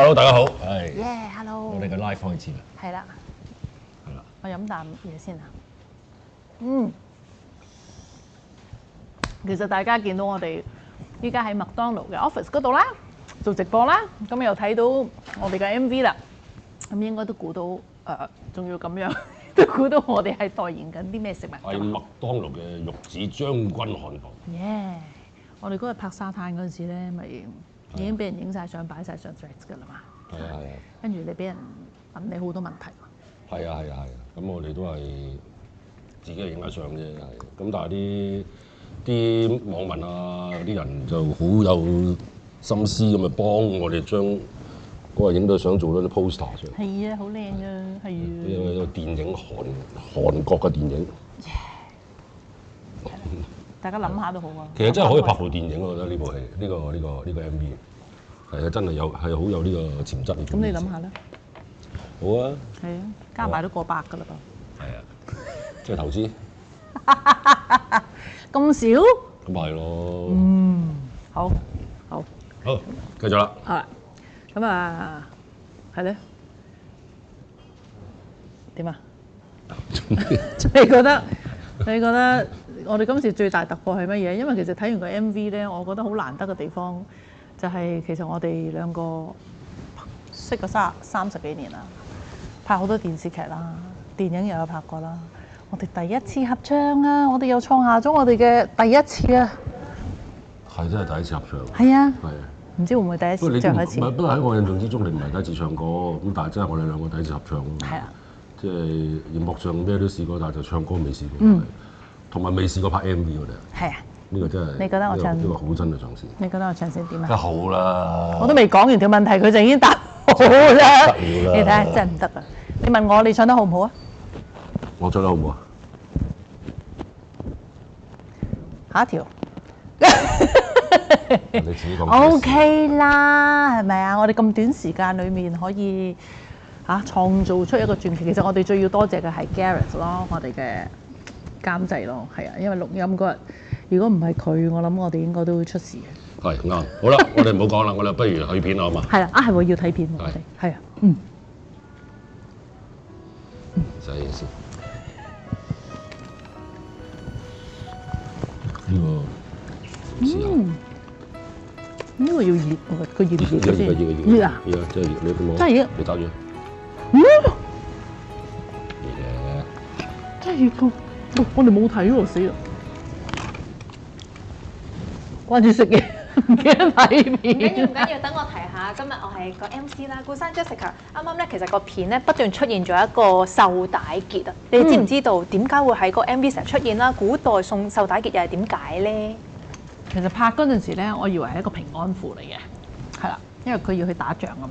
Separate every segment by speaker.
Speaker 1: Hello， 大家好，係。
Speaker 2: Hello。
Speaker 1: 我哋嘅 live 開始啦。
Speaker 2: 係啦。
Speaker 1: 係啦。
Speaker 2: 我飲啖嘢先啊。其實大家見到我哋依家喺麥當勞嘅 office 嗰度啦，做直播啦，咁又睇到我哋嘅 MV 啦，咁應該都估到仲要咁樣，都估到我哋係代言緊啲咩食物。
Speaker 1: 係麥當勞嘅玉子將軍漢堡。
Speaker 2: 我哋嗰日拍沙灘嗰陣時咧，咪已經俾人影晒相，擺晒上 Threads 㗎啦嘛。
Speaker 1: 係啊。
Speaker 2: 跟住你俾人問你好多問題。
Speaker 1: 係啊。咁我哋都係自己影下相啫，係。咁但係啲網民啊，啲人就好有心思咁啊，幫我哋將嗰日影到相做咗啲 poster 出嚟。
Speaker 2: 係啊，好靚啊，係啊。
Speaker 1: 呢個電影韓國嘅電影。
Speaker 2: 大家諗下都好啊。
Speaker 1: 其實真係可以拍部電影，我覺得呢部戲，呢個 MV 係啊，真係好有呢個潛質。
Speaker 2: 咁你諗下啦。
Speaker 1: 好啊。
Speaker 2: 係啊，加埋都過百㗎啦噃。
Speaker 1: 係啊，即係投資。
Speaker 2: 咁少？
Speaker 1: 咁咪係咯。
Speaker 2: 好，
Speaker 1: 繼續啦。
Speaker 2: 好啦，咁啊，係咧。點啊？你覺得我哋今次最大突破係乜嘢？因為其實睇完個 MV 咧，我覺得好難得嘅地方就係其實我哋兩個識咗30幾年啦，拍好多電視劇啦，電影又有拍過啦。我哋第一次合唱啊！我哋又創下咗我哋嘅第一次啊！
Speaker 1: 係真係第一次合唱。
Speaker 2: 係啊。係。
Speaker 1: 啊。
Speaker 2: 唔知會唔會第一次唱一次？
Speaker 1: 不過喺我印象之中，你唔係第一次唱歌，咁但係真係我哋兩個第一次合唱咯。
Speaker 2: 係啊。
Speaker 1: 即係熒幕上咩都試過，但係就唱歌未試過。同埋未試過拍 MV 我哋。係啊。呢個真係。
Speaker 2: 你覺得我唱？
Speaker 1: 呢個好真嘅嘗試。
Speaker 2: 你覺得我唱先點啊？
Speaker 1: 梗好啦。
Speaker 2: 我都未講完條問題，佢就已經答好啦。你睇下真係唔得啊！你問我你唱得好唔好啊？
Speaker 1: 我唱得好唔好啊？
Speaker 2: 下一條。
Speaker 1: 你自己講。
Speaker 2: OK 啦，係咪啊？我哋咁短時間裏面可以創造出一個傳奇。其實我哋最要多謝嘅係 Gareth 咯，我哋嘅監製咯，係啊，因為錄音嗰日，如果唔係佢，我諗我哋應該都會出事嘅。
Speaker 1: 係啱。好啦，我哋唔好講啦，我哋不如去片啦，好嘛？
Speaker 2: 係啦，係喎，要睇片喎，我哋係啊，
Speaker 1: 洗嘢先。呢個試下。
Speaker 2: 呢個要熱喎，佢熱唔熱先？熱啊！
Speaker 1: 熱啊！真係熱，你都冇。
Speaker 2: 真係熱。
Speaker 1: 你打住。
Speaker 2: 熱
Speaker 1: 嘅。
Speaker 2: 真係熱㗎！我哋冇睇喎，死啦！關住食嘢，唔記得睇片。
Speaker 3: 唔緊要，等我提下。今日我係個 MC 啦，顧生 Jessica。啱啱咧，其實個片咧不斷出現咗一個繡帶結啊！你知唔知道點解會喺個 MV 成日出現啦？古代送繡帶結又係點解咧？
Speaker 2: 其實拍嗰陣時咧，我以為係一個平安符嚟嘅，係啦，因為佢要去打仗啊嘛。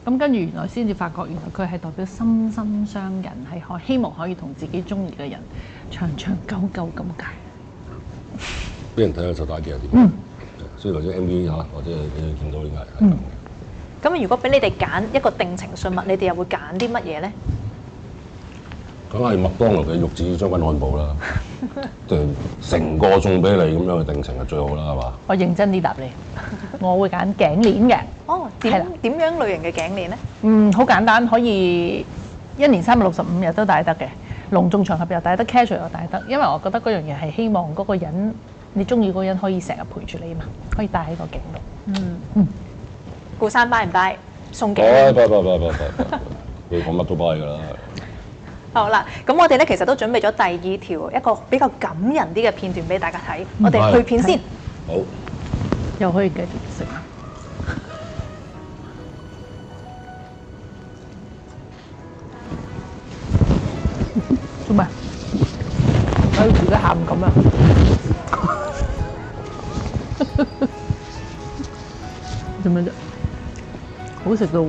Speaker 2: 咁跟住原來先至發覺，原來佢係代表心心相印，係希望可以同自己中意嘅人長長久久咁解。
Speaker 1: 俾人睇下繡帶結係點？所以或者 MV 嚇，或者你見到點解係咁？
Speaker 3: 咁如果俾你哋揀一個定情信物，你哋又會揀啲乜嘢咧？
Speaker 1: 梗係麥當勞嘅玉子將軍漢堡啦，成個送俾你咁樣嘅定情係最好啦，係嘛？
Speaker 2: 我認真啲答你，我會揀頸鏈嘅。
Speaker 3: 哦，點樣類型嘅頸鏈咧？
Speaker 2: 好簡單，可以1年365日都戴得嘅，隆重場合又戴得 ，casual 又戴得。因為我覺得嗰樣嘢係希望嗰個人你中意嗰個人可以成日陪住你嘛，可以戴喺個頸度。
Speaker 3: 顧生拜唔拜？送頸
Speaker 1: 鏈。拜，佢講乜都拜㗎啦。
Speaker 3: 好啦，咁我哋咧其實都準備咗第二條一個比較感人啲嘅片段俾大家睇，我哋去片先。
Speaker 1: 好，
Speaker 2: 又可以繼續食。做咩？睇到自己喊咁啊！做咩啫？好食到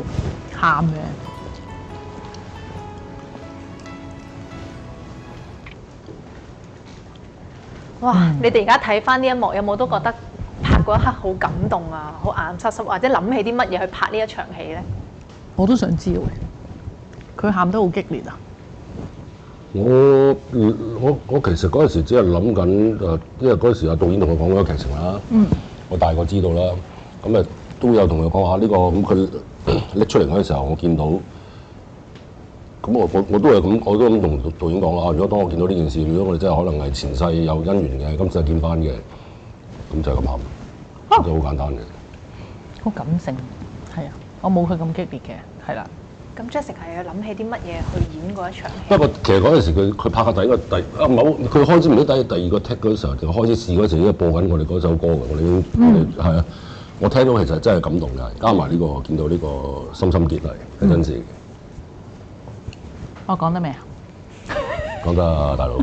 Speaker 2: 喊嘅。
Speaker 3: 哇！你哋而家睇翻呢一幕，有冇都覺得拍嗰一刻好感動啊，好眼濕濕，或者諗起啲乜嘢去拍呢一場戲咧？
Speaker 2: 我都想知喎，佢喊得好激烈啊！
Speaker 1: 我其實嗰陣時只係諗緊因為嗰陣時阿導演同我講咗劇情啦，我大個知道啦，咁都有同佢講下呢個咁佢拎出嚟嗰陣時候，我見到，咁我都係咁，我都咁同導演講啊。如果當我見到呢件事，如果我哋真係可能係前世有姻緣嘅，今世見翻嘅，咁就係咁喊，就好簡單嘅。
Speaker 2: 好感性，係啊，我冇佢咁激烈嘅，係啦。
Speaker 3: 咁 Jessica 係要諗起啲乜嘢去演嗰一場戲？
Speaker 1: 不過其實嗰陣時佢拍嘅佢開始唔知第二個 take 嗰時候，就開始試嗰時已經播緊我哋嗰首歌嘅，我哋已經係啊，我聽到其實真係感動嘅，加埋呢個見到呢個心心結嚟係真事。
Speaker 2: 我講得未啊？
Speaker 1: 講得啊，大佬。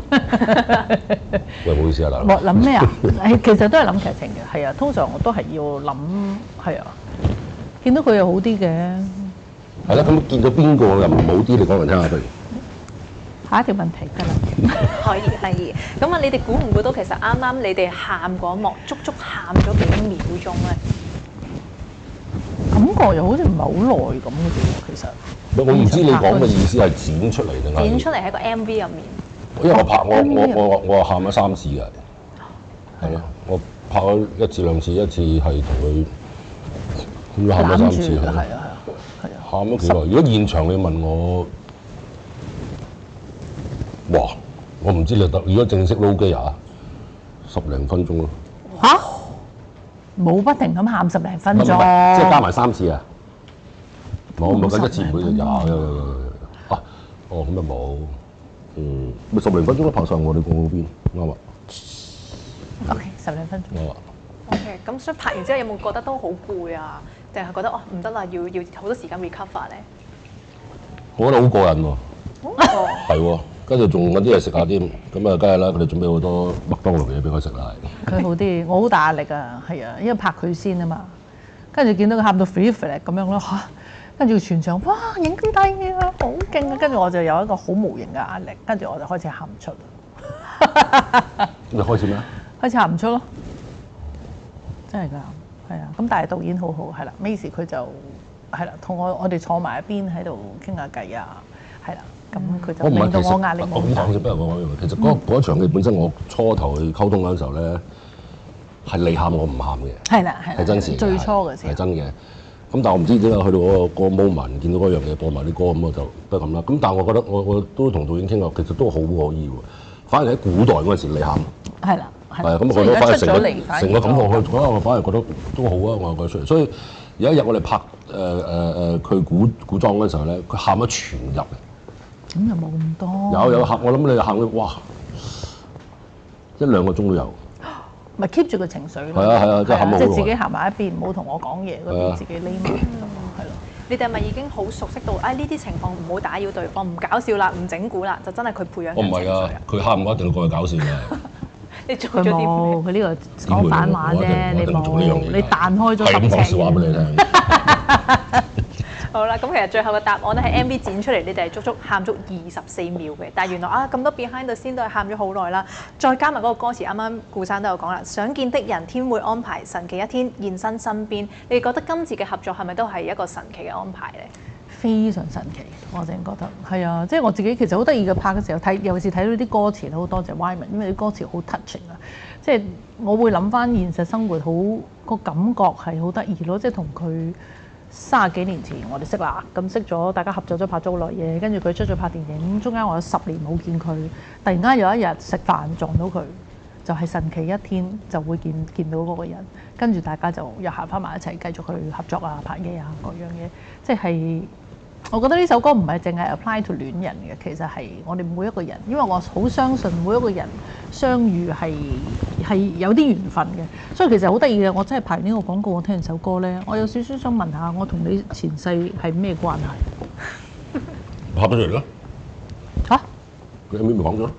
Speaker 1: 喂，唔好意思啊，大佬。
Speaker 2: 我諗咩啊？其實都係諗劇情嘅，係啊。通常我都係要諗，係啊。見到佢又好啲嘅。
Speaker 1: 係啦，咁見到邊個又唔好啲？你講嚟聽下，不如。
Speaker 2: 下一條問題得啦。
Speaker 3: 可以。咁啊，你哋估唔估到其實啱啱你哋喊嗰幕，足喊咗幾多秒鐘咧？
Speaker 2: 感覺又好似唔係好耐咁嘅啫喎，其實。
Speaker 1: 我唔知你講嘅意思係剪出嚟定係？
Speaker 3: 剪出嚟喺個 MV 入面。
Speaker 1: 因為我喊咗3次嘅，係咯，我拍咗1次2次，一次係同佢，喊咗3次，係啊。喊咗幾耐？如果現場你問我，哇！我唔知你得。如果正式撈機啊，10零分鐘咯。
Speaker 2: 嚇！冇不停咁喊10零分鐘。
Speaker 1: 即係加埋3次啊！冇咁1次唔會有啊！哦，咁又冇。咪10零分鐘都拍晒我哋嗰邊啱啊。
Speaker 2: OK， 10零分鐘。
Speaker 1: 啱啊。
Speaker 3: OK， 咁所以拍完之後有冇覺得都好攰啊？定係覺得唔得啦，要好多時間 recover 咧？
Speaker 1: 我覺得好過癮喎。係喎，跟住仲揾啲嘢食下添，咁啊，梗係啦，佢哋準備好多麥當勞嘅嘢俾佢食啦。
Speaker 2: 佢好啲，我好大壓力啊，係啊，因為拍佢先啊嘛，跟住見到佢喊到 free free 咁樣咯嚇，跟住全場哇影低啊，好勁啊，跟住我就有一個好無形嘅壓力，跟住我就開始喊唔出。
Speaker 1: 你開始咩？
Speaker 2: 開始喊唔出咯，真係㗎。係啊，咁但係導演好好，係啦 ，Macy 佢就係啦，同我哋坐埋一邊喺度傾下偈啊，係啦，咁佢就令到我壓力冇大。我咁講先，不如我講其實嗰場戲本身，我初頭去溝通嗰陣時候咧，係你喊我唔喊嘅，係啦，
Speaker 1: 係真事，
Speaker 2: 最初嘅時候
Speaker 1: 係真嘅。咁但係我唔知點解去到嗰個 moment 見到嗰樣嘢播埋啲歌咁，我就都係咁啦。咁但係我覺得我都同導演傾過，其實都好可以喎。反而喺古代嗰陣時你喊，
Speaker 2: 係啦。
Speaker 1: 係啊，咁我覺得反而成個感覺去，我反而覺得都好啊！我覺得出嚟，所以有一日我哋拍佢古裝嗰陣時候咧，佢喊咗全入嘅。
Speaker 2: 咁又冇咁多。
Speaker 1: 有喊，我諗你喊到哇1-2個鐘都有。
Speaker 2: 咪 keep 住個情緒咯。
Speaker 1: 係啊，即係喊到好耐。
Speaker 2: 即係自己行埋一邊，唔好同我講嘢嗰邊，自己匿埋係咯。
Speaker 3: 你哋係咪已經好熟悉到？呢啲情況唔好打擾對方，唔搞笑啦，唔整蠱啦，就真係佢培養嘅情緒。
Speaker 1: 我唔係啊，佢喊我一定要過去搞笑嘅。
Speaker 3: 你做咗啲咩？
Speaker 2: 佢呢個講反話啫，你冇，你彈開咗
Speaker 1: 係咁講笑話俾你聽。
Speaker 3: 好啦，咁其實最後嘅答案咧喺 MV 剪出嚟，你哋係足足喊足24秒嘅。但係原來咁多 behind the scene都係喊咗好耐啦。再加埋嗰個歌詞，啱啱顧生都有講啦，想見的人天會安排，神奇一天現身身邊。你哋覺得今次嘅合作係咪都係一個神奇嘅安排咧？
Speaker 2: 非常神奇，我淨係覺得係啊！即係我自己其實好得意嘅，拍嘅時候睇，尤其是睇到啲歌詞好多謝 Wyman，因為啲歌詞好 touching 啊！即係我會諗翻現實生活好個感覺係好得意咯，即係同佢30幾年前我哋識啦，咁識咗，大家合作咗拍咗好耐嘢，跟住佢出咗拍電影，中間我有10年冇見佢，突然間有一日食飯撞到佢，就係神奇一天就會見到嗰個人，跟住大家就又行翻埋一齊繼續去合作啊、拍嘢啊各樣嘢，即係。我覺得呢首歌唔係淨係 apply to 戀人嘅，其實係我哋每一個人，因為我好相信每一個人相遇係有啲緣分嘅，所以其實好得意嘅。我真係拍完呢個廣告，我聽完首歌咧，我有少少想問下，我同你前世係咩關係？
Speaker 1: 拍咗出嚟咯
Speaker 2: 嚇？
Speaker 1: 佢 MV 咪講咗？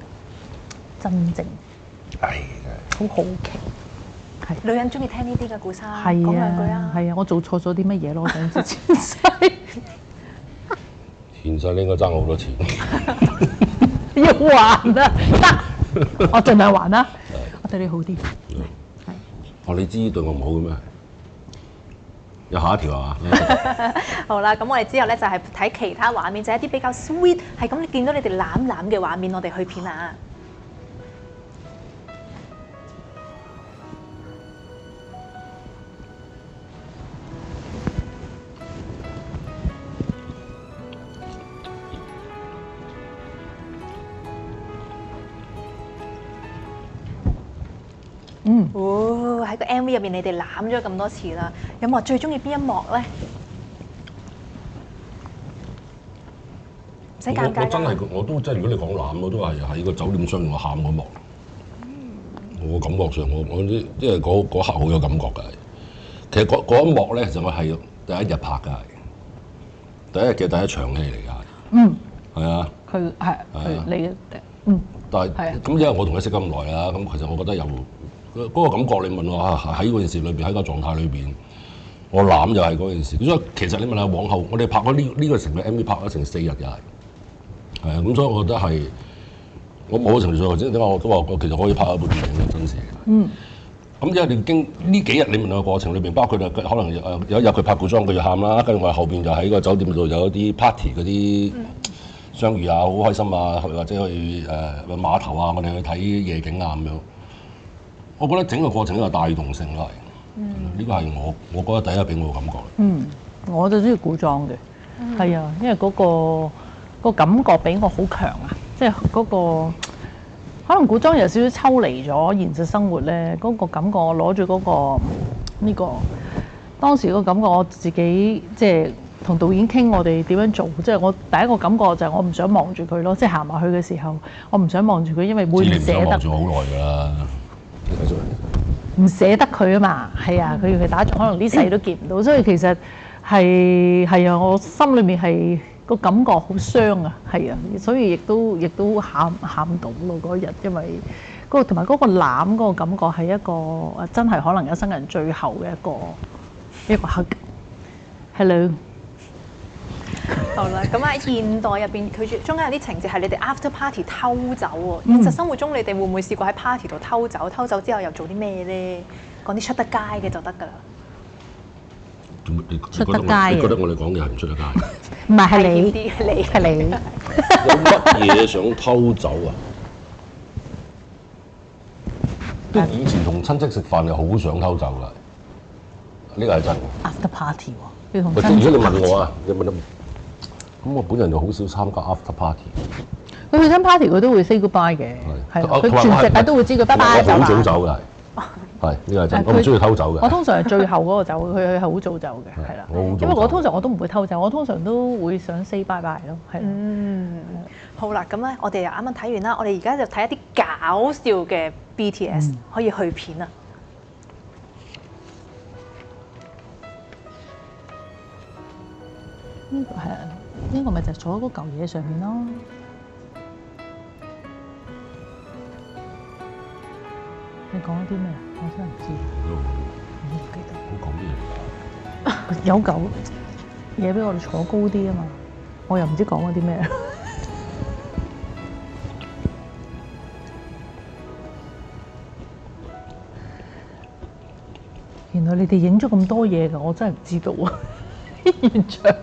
Speaker 2: 真正
Speaker 1: 係
Speaker 2: 好好奇。係
Speaker 3: 女人中意聽呢啲嘅故事，
Speaker 2: 講
Speaker 3: 兩句啊！
Speaker 2: 係啊，我做錯咗啲乜嘢咯？我想知前世。
Speaker 1: 前世你應該爭我好多錢，
Speaker 2: 要還啊！得，我盡量還啦。我對你好啲。係。
Speaker 1: 哦，你知對我唔好嘅咩？有下一條係嘛？
Speaker 3: 好啦，咁我哋之後咧就係睇其他畫面，就係一啲比較 sweet，係咁你見到你哋攬攬嘅畫面，我哋去片啊！喺個 MV 入邊，你哋攬咗咁多次啦，有冇話最中意邊一幕咧？唔使尷尬㗎。
Speaker 1: 我都真係，如果你講攬，我都係喺個酒店相遇我喊嗰幕。我感覺上，我啲即係嗰刻好有感覺㗎。其實嗰一幕咧，其實我係第一日拍㗎，第一日嘅第一場戲嚟㗎。係啊。
Speaker 2: 佢係你嘅
Speaker 1: 但係咁因為我同佢識咁耐啦，咁其實我覺得有嗰個感覺。你問我喺嗰件事裏邊，喺個狀態裏邊，我攬就係嗰件事。所以其實你問下往後，我哋拍咗呢個成個 MV 拍咗成4日㗎，係啊。咁所以我覺得係我某程度上頭先點解我都話我其實可以拍一部電影嘅真事。咁因為你經呢幾日你問我過程裏邊，包括可能有一日佢拍古裝佢就喊啦，跟住我後邊就喺個酒店度有一啲 party 嗰啲。相遇啊，好開心啊，或者去碼頭啊，我哋去睇夜景啊咁樣。我覺得整個過程都有帶動性咯，呢個係我覺得第一俾我嘅感覺。
Speaker 2: 我就中意古裝嘅，係啊，因為嗰個感覺俾我好強啊，即係嗰個可能古裝有少少抽離咗現實生活咧，嗰個感覺我攞住呢個當時個感覺，我自己即係。同導演傾我哋點樣做，即係我第一個感覺就係我唔想望住佢咯，即係行埋去嘅時候，我唔想望住佢，因為會唔捨得。望住
Speaker 1: 好耐㗎啦，
Speaker 2: 唔捨得佢啊嘛，係啊，佢打仗可能呢世都見唔到，所以其實係啊，我心裏面係個感覺好傷啊，係啊，所以亦都喊到咯嗰日，因為同埋嗰個攬嗰個感覺係一個真係可能一生人最後嘅一個hug。Hello。
Speaker 3: 好啦，咁喺現代入邊，佢中間有啲情節係你哋 after party 偷走喎。現實生活中，你哋會唔會試過喺 party 度偷走？偷走之後又做啲咩咧？講啲出得街嘅就得㗎啦。
Speaker 2: 出得街
Speaker 1: 你覺得我哋講嘅係唔出得街？
Speaker 2: 唔係，係你，
Speaker 3: 係你。
Speaker 1: 有乜嘢想偷走啊？即係以前同親戚食飯係好想偷走㗎，呢個係真。
Speaker 2: after party 喎，要同
Speaker 1: 親戚。如果你問我啊，你問得？咁我本人就好少參加 after party。
Speaker 2: 佢去親 party 佢都會 say goodbye 嘅，係佢全世界都會知佢拜拜走啦。
Speaker 1: 我好早走㗎，係呢個係真。我唔中意偷走嘅。
Speaker 2: 我通常係最後嗰個走，佢係好早走嘅，係啦。因為我通常我都唔會偷走，我通常都會想 say bye bye 咯，係。
Speaker 3: 好啦，咁咧我哋又啱啱睇完啦，我哋而家就睇一啲搞笑嘅 BTS 可以去片啊。
Speaker 2: 呢個係啊。呢個咪就係坐喺嗰嚿嘢上面咯。你講咗啲咩啊？我真係唔知。唔記得。
Speaker 1: 我講咩嚟㗎？
Speaker 2: 有嚿嘢俾我哋坐高啲啊嘛，我又唔知講咗啲咩。原來你哋影咗咁多嘢㗎，我真係唔知道啊！現場。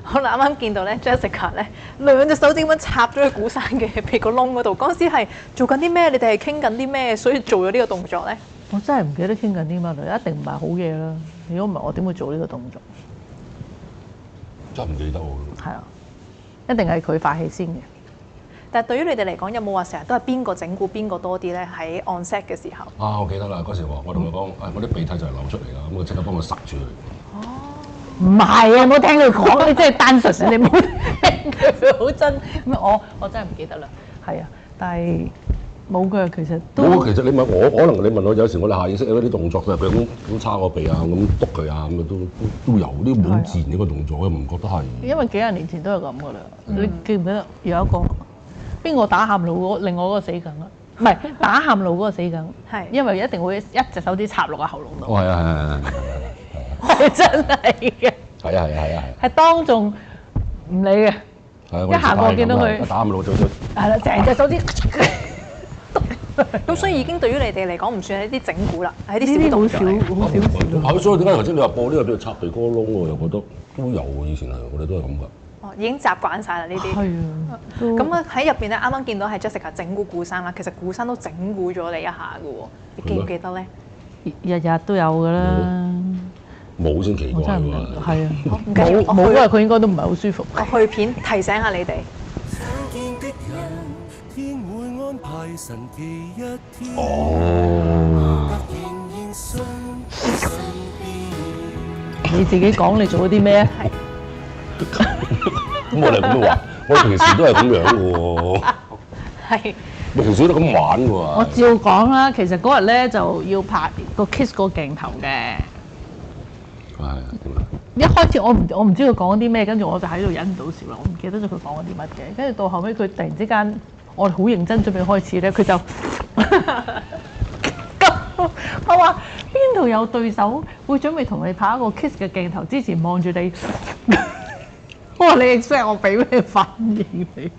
Speaker 3: 好啦，啱啱見到咧 Jessica 咧兩隻手指咁樣插咗去古生嘅屁股窿嗰度，嗰陣時係做緊啲咩？你哋係傾緊啲咩？所以做咗呢個動作咧？
Speaker 2: 我真係唔記得傾緊啲乜啦，一定唔係好嘢啦。如果唔係，我點會做呢個動作？
Speaker 1: 真係唔記得喎。
Speaker 2: 係啊，一定係佢發起先嘅。
Speaker 3: 但係對於你哋嚟講，有冇話成日都係邊個整蠱邊個多啲咧？喺 on set 嘅時候。
Speaker 1: 啊，我記得啦，嗰時我同佢講，我啲鼻涕就係流出嚟啦，咁我即刻幫佢塞住佢。
Speaker 2: 唔係啊！冇聽佢講，你真係單純，你冇聽佢好真。咁我真係唔記得啦。係啊，但係冇嘅，其實都。
Speaker 1: 其實你問我，可能你問我，有時我哋下意識有啲動作，譬如佢咁叉我鼻啊，咁督佢啊，咁都有啲好自然呢個動作，我唔覺得係。
Speaker 2: 因為幾廿年前都係咁噶啦。你記唔記得有一個邊個打喊路另外嗰個死梗啊？唔係打喊路嗰個死梗，係因為一定會一隻手指插落個喉嚨度。
Speaker 1: 哦，係啊。
Speaker 2: 係真係嘅，
Speaker 1: 係啊，
Speaker 2: 係當眾唔理嘅，一行過見到佢
Speaker 1: 打唔到就
Speaker 2: 係啦，成隻手指
Speaker 3: 咁，所以已經對於你哋嚟講唔算係一啲整蠱啦，係一啲小動作。
Speaker 2: 好少。
Speaker 1: 所以點解頭先你話播呢個叫做插鼻哥窿，我又覺得都有嘅，以前係我哋都係咁㗎。
Speaker 3: 哦，已經習慣晒啦呢啲。係啊。咁啊喺入邊咧，啱啱見到係 Jessica 整蠱顧生啦，其實顧生都整蠱咗你一下嘅喎，你記唔記得咧？
Speaker 2: 日日都有㗎啦。
Speaker 1: 冇先奇怪喎，
Speaker 2: 係啊，冇因為佢應該都唔係好舒服。
Speaker 3: 我去片提醒下你哋。
Speaker 1: 哦，
Speaker 2: 你自己講你做咗啲咩？
Speaker 1: 咁我哋咁樣話，我哋平時都係咁樣嘅喎，
Speaker 3: 係
Speaker 1: 我平時都咁玩嘅
Speaker 2: 我
Speaker 1: 喎。
Speaker 2: 照講啦，其實嗰日咧就要拍個 kiss 個鏡頭嘅。
Speaker 1: 係點啊？
Speaker 2: 一開始我唔知佢講啲咩，跟住我就喺度忍唔到笑啦，我唔記得咗佢講咗啲乜嘅。跟住到後尾，佢突然之間，我哋好認真準備開始咧，佢就我話邊度有對手會準備同你拍一個 kiss 嘅鏡頭之前望住你？我話你 expect 我俾咩反應你？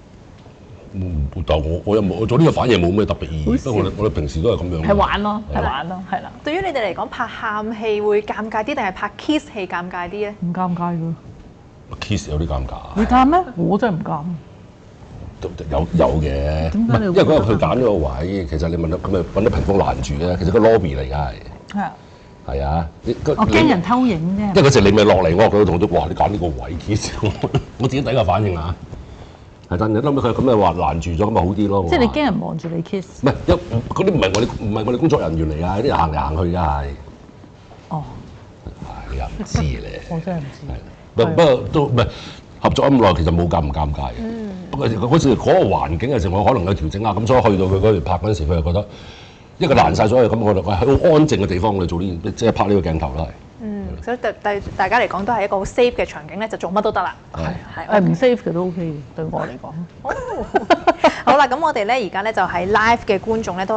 Speaker 1: 但我又冇，我做呢個反應冇咩特別意義。
Speaker 2: 好笑
Speaker 1: 不過我哋平時都係咁樣。
Speaker 2: 係玩咯，係玩咯，係啦，
Speaker 3: 對於你哋嚟講，拍喊戲會尷尬啲，定係拍 kiss 戲尷尬啲咧？
Speaker 2: 唔尷尬㗎。
Speaker 1: kiss 有啲尷尬。
Speaker 2: 你尷咩？我真係唔尷。
Speaker 1: 有嘅，
Speaker 2: 點解你會
Speaker 1: 因為嗰日佢揀咗個位，其實你問到咁咪揾到屏風攔住嘅，其實個 lobby 嚟㗎係。
Speaker 2: 係啊，
Speaker 1: 係啊，
Speaker 2: 我驚人偷影啫。
Speaker 1: 因為嗰時你咪落嚟，我話佢同佢哇，你揀呢個位 kiss，我自己第一個反應啊，係真嘅。後尾佢咁咪話攔住咗，咁咪好啲咯。
Speaker 2: 即係你驚人望住你 kiss。
Speaker 1: 唔係，嗰啲唔係我哋工作人員嚟㗎，啲人行嚟行去㗎係。
Speaker 2: 哦，
Speaker 1: 你又唔知咧。
Speaker 2: 我真係唔知。
Speaker 1: 不過都唔係合作咁耐，其實冇尷唔尷尬嘅。不過嗰時嗰個環境嘅時候，我可能有調整啊，咁所以去到佢嗰度拍嗰陣時，佢就覺得因為佢攔晒所有咁，我哋喺好安靜嘅地方，我哋做呢即係拍呢個鏡頭啦。
Speaker 3: 所以對大家嚟講都係一個好 safe 嘅場景咧，就做乜都得啦。係
Speaker 2: 唔 safe 嘅都 OK 嘅，對我嚟講。
Speaker 3: 好啦，咁我哋咧而家咧就係 live 嘅觀眾咧都